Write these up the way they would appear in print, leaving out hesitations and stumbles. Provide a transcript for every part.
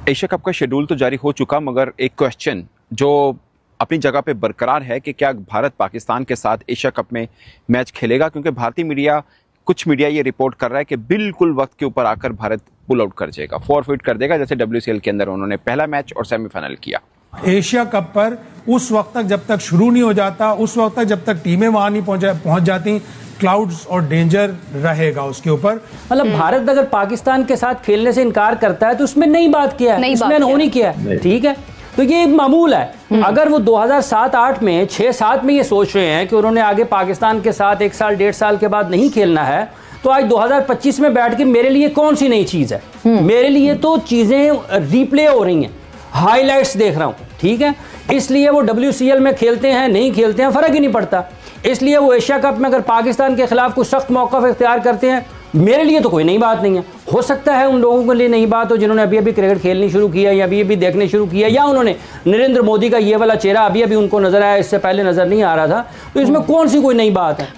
Asia cup का schedule तो जारी हो चुका, मगर एक क्वेश्चन जो अपनी जगह पे बरकरार है कि क्या भारत पाकिस्तान के साथ एशिया कप में मैच खेलेगा, क्योंकि भारतीय मीडिया, कुछ मीडिया ये रिपोर्ट कर रहा है कि बिल्कुल वक्त के ऊपर आकर भारत पुल आउट कर जाएगा, फॉरफिट कर देगा, जैसे WCL के अंदर उन्होंने पहला मैच और सेमीफाइनल किया। एशिया कप पर उस वक्त तक जब तक शुरू नहीं हो जाता, उस वक्त तक जब तक टीमें वहां नहीं पहुंच जाती, क्लाउड्स और डेंजर रहेगा उसके ऊपर। मतलब भारत अगर पाकिस्तान के साथ खेलने से इनकार करता है तो उसमें नई बात किया है, इसमें अनहोनी किया है, ठीक है, तो ये मामूल है। अगर वो 2007-8 में 6-7 में ये सोच रहे हैं कि उन्होंने आगे पाकिस्तान के साथ 1 साल 1.5 साल के बाद नहीं खेलना है, तो आज 2025 में बैठ के मेरे लिए कौन सी नई चीज है? मेरे लिए तो चीजें रिप्ले हो रही हैं, हाइलाइट्स देख रहा हूं, ठीक है। इसलिए वो WCL में खेलते हैं नहीं खेलते हैं फर्क ही नहीं पड़ता। इसलिए वो एशिया कप में अगर पाकिस्तान के खिलाफ कुछ सख्त मौक़िफ़ इख्तियार करते हैं, मेरे लिए तो कोई नई बात नहीं है। हो सकता है उन लोगों के लिए नई बात हो जिन्होंने अभी अभी क्रिकेट खेलनी शुरू किया या अभी अभी देखने शुरू किया, या उन्होंने नरेंद्र मोदी का ये वाला चेहरा अभी अभी उनको नजर आया, इससे पहले नजर नहीं आ रहा था, तो इसमें कौन सी कोई नई बात है?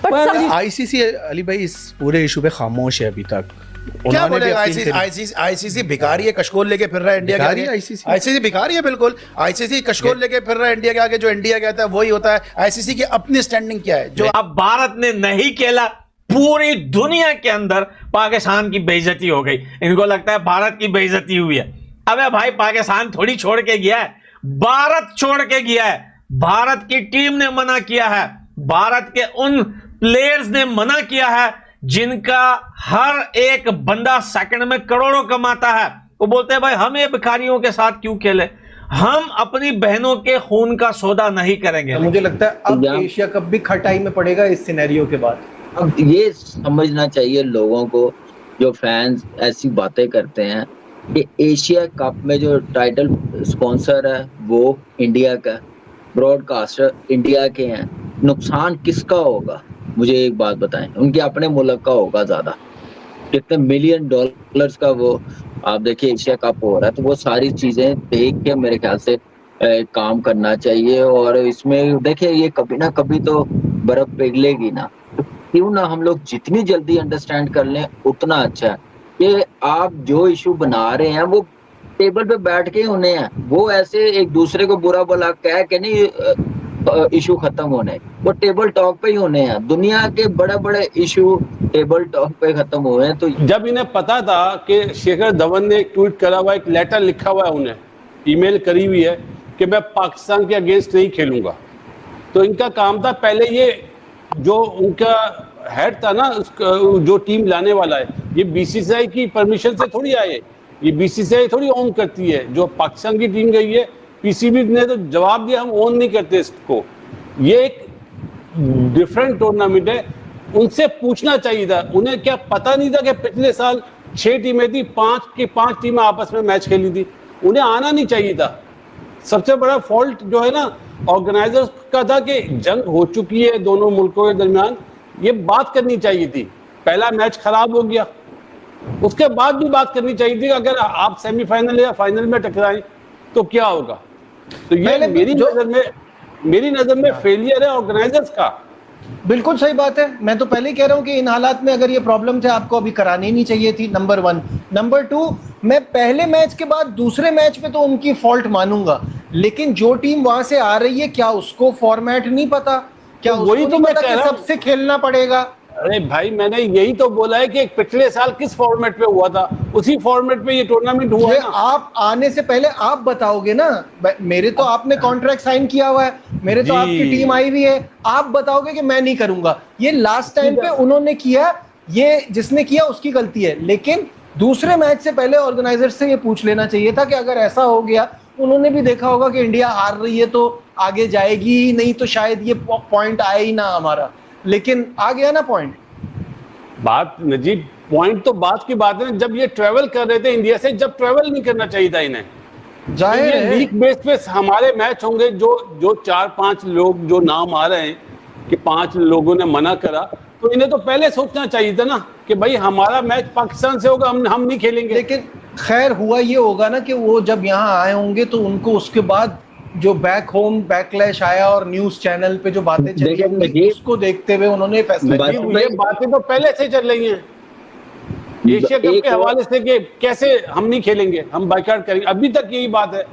ICC अली भाई इस पूरे इशू पे खामोश है अभी तक। क्या बोलेगा आईसीसी भिखारी है, कशकोल लेके फिर रहा है इंडिया के आगे। आईसीसी भिखारी है, बिल्कुल। आईसीसी कशकोल लेके फिर रहा है इंडिया के आगे, जो इंडिया कहता है वही होता है। आईसीसी की अपनी स्टैंडिंग क्या है? जो अब भारत ने नहीं खेला, पूरी दुनिया के अंदर पाकिस्तान की बेइज्जती हो गई। इनको लगता है भारत की बेइज्जती हुई है। अबे भाई, पाकिस्तान थोड़ी छोड़ के गया है, भारत छोड़ के गया है। भारत की टीम ने मना किया है, भारत के उन प्लेयर्स ने मना किया है जिनका हर एक बंदा सेकंड में करोड़ों कमाता है। वो बोलते हैं भाई हम ये भिखारियों के साथ क्यों खेले, हम अपनी बहनों के खून का सौदा नहीं करेंगे। मुझे लगता है अब एशिया कप भी खटाई में पड़ेगा इस सिनेरियो के बाद। अब ये समझना चाहिए लोगों को, जो फैंस ऐसी बातें करते हैं कि एशिया कप में जो टाइटल स्पॉन्सर है वो इंडिया का, ब्रॉडकास्टर इंडिया के हैं, नुकसान किसका होगा? मुझे एक बात बताएं, उनके अपने मुल्क का होगा ज्यादा। कितने $1 मिलियन का वो आप देखिए एशिया कप हो रहा है, तो वो सारी चीजें देख के मेरे ख्याल से काम करना चाहिए। और इसमें देखिए ये कभी ना कभी तो बर्फ पिघलेगी ना, तो क्यों ना हम लोग जितनी जल्दी अंडरस्टैंड कर लें उतना अच्छा है। कि आप जो इशू बना रहे हैं वो टेबल पे बैठ के होने हैं, वो ऐसे एक दूसरे को बुरा भला कह के नहीं इशू खत्म होने, वो टेबल टॉक पे ही होने हैं। दुनिया के बड़े बड़े इशू टेबल टॉक पे खत्म हुए हैं। तो जब इन्हें पता था कि शिखर धवन ने एक ट्वीट करा हुआ, एक लेटर लिखा हुआ है, उन्हें ईमेल करी हुई है कि मैं पाकिस्तान के अगेंस्ट नहीं खेलूंगा, तो इनका काम था पहले ये जो उनका हेड था ना, जो टीम लाने वाला है, ये BCCI की परमिशन से थोड़ी आए, ये BCCI थोड़ी ऑन करती है। जो पाकिस्तान की टीम गई है, PCB ने तो जवाब दिया हम ऑन नहीं करते इसको, ये एक डिफरेंट टूर्नामेंट है। उनसे पूछना चाहिए था, उन्हें क्या पता नहीं था कि पिछले साल 6 टीमें थी, 5 की 5 टीमें आपस में मैच खेली थी, उन्हें आना नहीं चाहिए था। सबसे बड़ा फॉल्ट जो है ना ऑर्गेनाइजर्स का था कि जंग हो चुकी है दोनों मुल्कों के दरमियान, ये बात करनी चाहिए थी। पहला मैच खराब हो गया, उसके बाद भी बात करनी चाहिए थी अगर आप सेमीफाइनल या फाइनल में टकराएं तो क्या होगा। तो ये मेरी नजर में फेलियर है ऑर्गेनाइजर्स का। बिल्कुल सही बात है। मैं तो पहले ही कह रहा हूं कि इन हालात में अगर ये प्रॉब्लम थे आपको अभी करानी नहीं चाहिए थी, नंबर 1। नंबर 2, मैं पहले मैच के बाद दूसरे मैच पे तो उनकी फॉल्ट मानूंगा, लेकिन जो टीम वहां से आ रही है क्या उसको फॉर्मेट नहीं पता? क्या तो वही तो मैं कह रहा हूं सबसे खेलना पड़ेगा? अरे भाई, मैंने यही तो बोला है कि पिछले साल किस फॉर्मेट पे हुआ था, उसी फॉर्मेट पे ये टूर्नामेंट हुआ है ना। आप आने से पहले आप बताओगे ना, मेरे तो आपने कॉन्ट्रैक्ट साइन किया हुआ है, मेरे तो आपकी टीम आई हुई है, आप बताओगे कि मैं नहीं करूंगा। ये लास्ट टाइम पे उन्होंने किया, ये जिसने किया उसकी गलती है, लेकिन दूसरे मैच से पहले ऑर्गेनाइजर से ये पूछ लेना चाहिए था कि अगर ऐसा हो गया, उन्होंने भी देखा होगा कि इंडिया हार रही है तो आगे जाएगी ही नहीं, तो शायद ये पॉइंट आए ही ना हमारा, लेकिन आ गया ना पॉइंट। बात नजीब, पॉइंट तो बात की बात है, जब ये ट्रेवल कर रहे थे इंडिया से, जब ट्रेवल नहीं करना चाहिए था इन्हें। जाहिर लीग बेस पे हमारे मैच होंगे, जो 4-5 लोग जो नाम आ रहे हैं कि 5 लोगों ने मना करा, तो इन्हें तो पहले सोचना चाहिए था ना कि भाई हमारा मैच पाकिस्तान से होगा, हम नहीं खेलेंगे। लेकिन खैर हुआ ये होगा ना कि वो जब यहाँ आए होंगे तो उनको उसके बाद जो बैक होम बैकलैश आया और न्यूज चैनल पे जो बातें चली उसको देखते हुए उन्होंने फैसला किया। ये बातें तो पहले से चल रही हैं। एशिया कप के हवाले से कि कैसे हम नहीं खेलेंगे, हम बाइकआउट करेंगे, अभी तक यही बात है।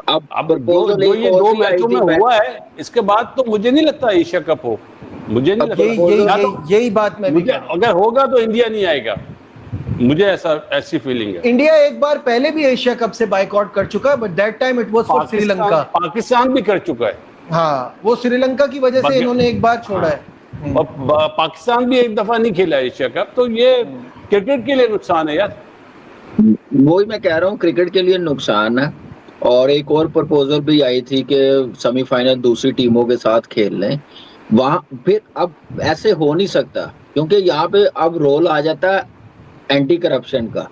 अब जो ये 2 मैचों में हुआ है, इसके बाद तो मुझे नहीं लगता एशिया कप हो, मुझे नहीं लगता। यही बात मैं मुझे अगर होगा तो इंडिया नहीं आएगा, मुझे ऐसी फीलिंग है। इंडिया एक बार पहले भी एशिया कप से बाइकआउट कर चुका है, but that time it was for Sri Lanka. Pakistan भी कर चुका है। हाँ, वो श्रीलंका की वजह से इन्होंने एक बार छोड़ा है। और पाकिस्तान भी एक दफा नहीं खेला एशिया कप, तो ये क्रिकेट के लिए नुकसान है यार। वही मैं कह रहा हूँ, क्रिकेट के लिए नुकसान है। और एक और प्रपोजल भी आई थी कि सेमीफाइनल दूसरी टीमों के साथ खेल लें वहां, फिर अब ऐसे हो नहीं सकता, क्योंकि यहाँ पे अब रोल आ जाता है एंटी करप्शन का,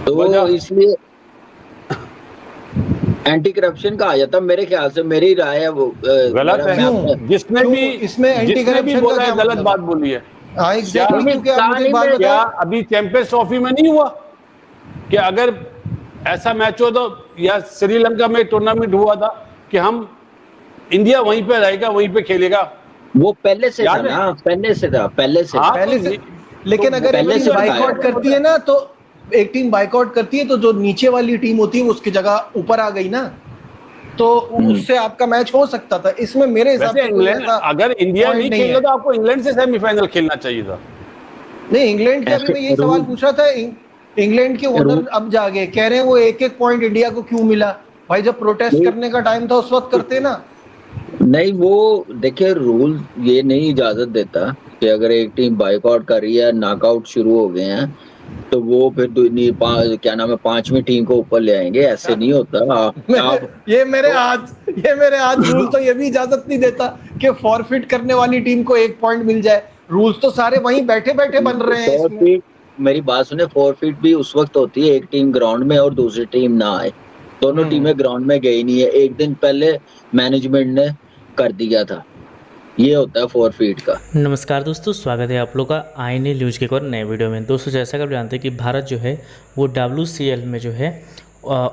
तो इसलिए एंटी करप्शन का आ जाता। मेरे ख्याल से, मेरी राय है, वो गलत है। जिसने भी इसमें एंटी करप्शन बोला है गलत बात बोली है। क्या अभी चैंपियंस ट्रॉफी में नहीं हुआ कि अगर ऐसा मैच हो तो, या श्रीलंका में टूर्नामेंट हुआ था कि हम इंडिया वहीं पे रहेगा, वहीं पे खेलेगा, वो पहले से था ना, पहले से। लेकिन अगर एक टीम बाइकआउट करती है ना, तो एक टीम बाइकआउट करती है तो जो नीचे वाली टीम होती है वो उसकी जगह ऊपर आ गई ना, तो उससे आपका मैच हो सकता था। इसमें मेरे हिसाब से इंग्लैंड, अगर इंडिया नहीं खेला तो आपको इंग्लैंड से सेमीफाइनल खेलना चाहिए था। नहीं, इंग्लैंड के अभी मैं यही सवाल पूछ रहा था। इंग्लैंड के ओनर अब जागे कह रहे हैं वो एक पॉइंट इंडिया को क्यों मिला। भाई जब प्रोटेस्ट करने का टाइम था उस वक्त करते ना। नहीं, वो देखिए रूल ये नहीं इजाजत देता कि अगर एक टीम बाइकआउट कर रही है, नॉकआउट शुरू हो गए हैं, तो वो फिर क्या नाम है 5वीं टीम को ऊपर ले आएंगे, ऐसे नहीं होता। ये मेरे आज रूल तो ये भी इजाजत नहीं देता कि फॉरफिट करने वाली टीम को 1 पॉइंट मिल जाए। रूल्स तो सारे वहीं बैठे बैठे बन रहे हैं इसमें। मेरी बात सुने, फॉरफिट भी उस वक्त होती है एक टीम ग्राउंड में और दूसरी टीम ना आए, दोनों टीमें ग्राउंड में गई नहीं है, एक दिन पहले मैनेजमेंट ने कर दिया था, ये होता है फॉरफिट का। नमस्कार दोस्तों, स्वागत है आप लोग का आईएनए न्यूज़ के एक और नए वीडियो में। दोस्तों जैसा कि आप जानते हैं कि भारत जो है वो WCL में जो है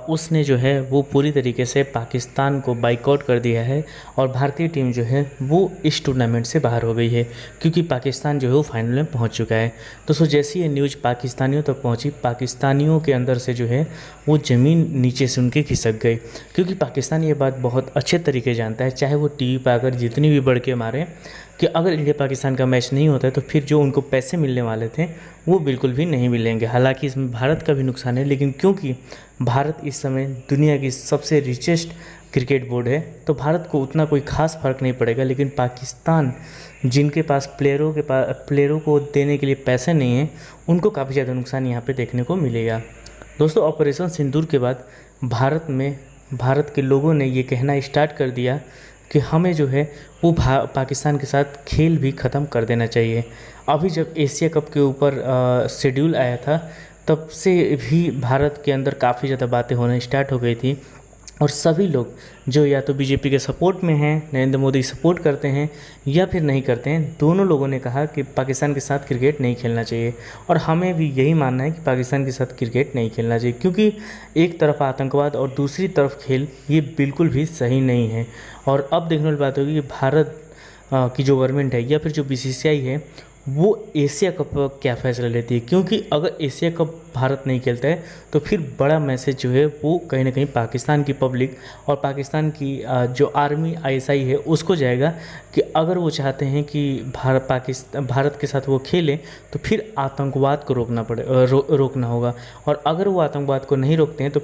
उसने जो है वो पूरी तरीके से पाकिस्तान को बाइकआउट कर दिया है और भारतीय टीम जो है वो इस टूर्नामेंट से बाहर हो गई है, क्योंकि पाकिस्तान जो है वो फाइनल में पहुंच चुका है। दोस्तों जैसी ये न्यूज़ पाकिस्तानियों तक पहुंची, पाकिस्तानियों के अंदर से जो है वो ज़मीन नीचे से उनके खिसक गई, क्योंकि पाकिस्तान ये बात बहुत अच्छे तरीके जानता है, चाहे वो टीवी पर आकर जितनी भी बढ़ के मारे, कि अगर इंडिया पाकिस्तान का मैच नहीं होता है तो फिर जो उनको पैसे मिलने वाले थे वो बिल्कुल भी नहीं मिलेंगे। हालांकि इसमें भारत का भी नुकसान है, लेकिन क्योंकि भारत इस समय दुनिया की सबसे रिचेस्ट क्रिकेट बोर्ड है तो भारत को उतना कोई ख़ास फ़र्क नहीं पड़ेगा। लेकिन पाकिस्तान, जिनके पास प्लेयरों को देने के लिए पैसे नहीं हैं, उनको काफ़ी ज़्यादा नुकसान यहाँ पर देखने को मिलेगा। दोस्तों ऑपरेशन सिंदूर के बाद भारत के लोगों ने ये कहना स्टार्ट कर दिया कि हमें जो है वो पाकिस्तान के साथ खेल भी ख़त्म कर देना चाहिए। अभी जब एशिया कप के ऊपर शेड्यूल आया था तब से भी भारत के अंदर काफ़ी ज़्यादा बातें होना स्टार्ट हो गई थी और सभी लोग जो या तो बीजेपी के सपोर्ट में हैं, नरेंद्र मोदी सपोर्ट करते हैं या फिर नहीं करते हैं, दोनों लोगों ने कहा कि पाकिस्तान के साथ क्रिकेट नहीं खेलना चाहिए। और हमें भी यही मानना है कि पाकिस्तान के साथ क्रिकेट नहीं खेलना चाहिए, क्योंकि एक तरफ आतंकवाद और दूसरी तरफ खेल, ये बिल्कुल भी सही नहीं है। और अब देखने वाली बात होगी कि भारत की जो गवर्नमेंट है या फिर जो BCCI है वो एशिया कप क्या फ़ैसला लेती है, क्योंकि अगर एशिया कप भारत नहीं खेलता है तो फिर बड़ा मैसेज जो है वो कहीं ना कहीं पाकिस्तान की पब्लिक और पाकिस्तान की जो आर्मी ISI है उसको जाएगा कि अगर वो चाहते हैं कि भारत के साथ वो खेलें तो फिर आतंकवाद को रोकना होगा, और अगर वो आतंकवाद को नहीं रोकते हैं तो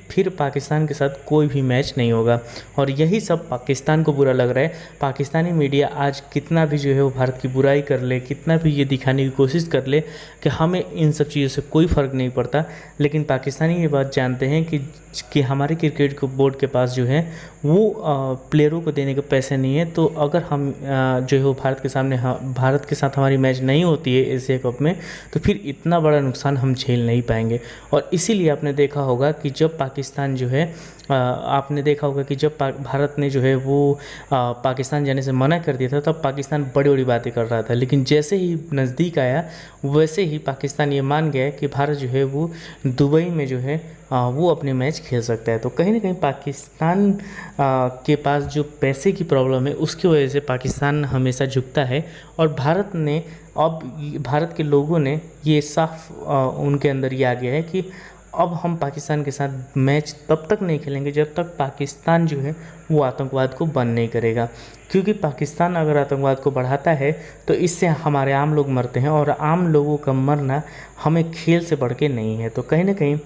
फिर पाकिस्तान के साथ कोई भी मैच नहीं होगा। और यही सब पाकिस्तान को बुरा लग रहा है। पाकिस्तानी मीडिया आज कितना भी जो है वो भारत की बुराई कर ले, कितना भी ये दिखाने की कोशिश कर ले कि हमें इन सब चीज़ों से कोई फ़र्क नहीं पड़ता, लेकिन पाकिस्तानी ये बात जानते हैं कि हमारे क्रिकेट बोर्ड के पास जो है वो प्लेयरों को देने के पैसे नहीं है, तो अगर हम जो है वो भारत के साथ हमारी मैच नहीं होती है एशिया कप में तो फिर इतना बड़ा नुकसान हम झेल नहीं पाएंगे। और इसीलिए आपने देखा होगा कि जब पाकिस्तान जो है जब भारत ने जो है वो पाकिस्तान जाने से मना कर दिया था तब पाकिस्तान बड़ी बड़ी बातें कर रहा था, लेकिन जैसे जैसे ही नज़दीक आया वैसे ही पाकिस्तान ये मान गया कि भारत जो है वो दुबई में जो है वो अपने मैच खेल सकता है। तो कहीं ना कहीं पाकिस्तान के पास जो पैसे की प्रॉब्लम है उसकी वजह से पाकिस्तान हमेशा झुकता है, और भारत के लोगों ने ये साफ उनके अंदर ये आ गया है कि अब हम पाकिस्तान के साथ मैच तब तक नहीं खेलेंगे जब तक पाकिस्तान जो है वो आतंकवाद को बंद नहीं करेगा, क्योंकि पाकिस्तान अगर आतंकवाद को बढ़ाता है तो इससे हमारे आम लोग मरते हैं, और आम लोगों का मरना हमें खेल से बढ़ के नहीं है। तो कहीं ना कहीं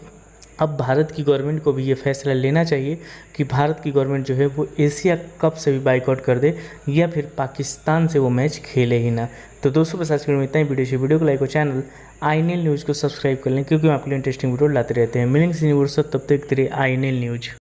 अब भारत की गवर्नमेंट को भी ये फैसला लेना चाहिए कि भारत की गवर्नमेंट जो है वो एशिया कप से भी बाइकआउट कर दे, या फिर पाकिस्तान से वो मैच खेले ही ना। तो दोस्तों बस आज के में इतना ही। वीडियो को लाइक और चैनल INL न्यूज़ को सब्सक्राइब कर लें, क्योंकि हम आपके लिए इंटरेस्टिंग वीडियो लाते रहते हैं। मिलेंगे न्यूज़ तब तक के लिए INL न्यूज़।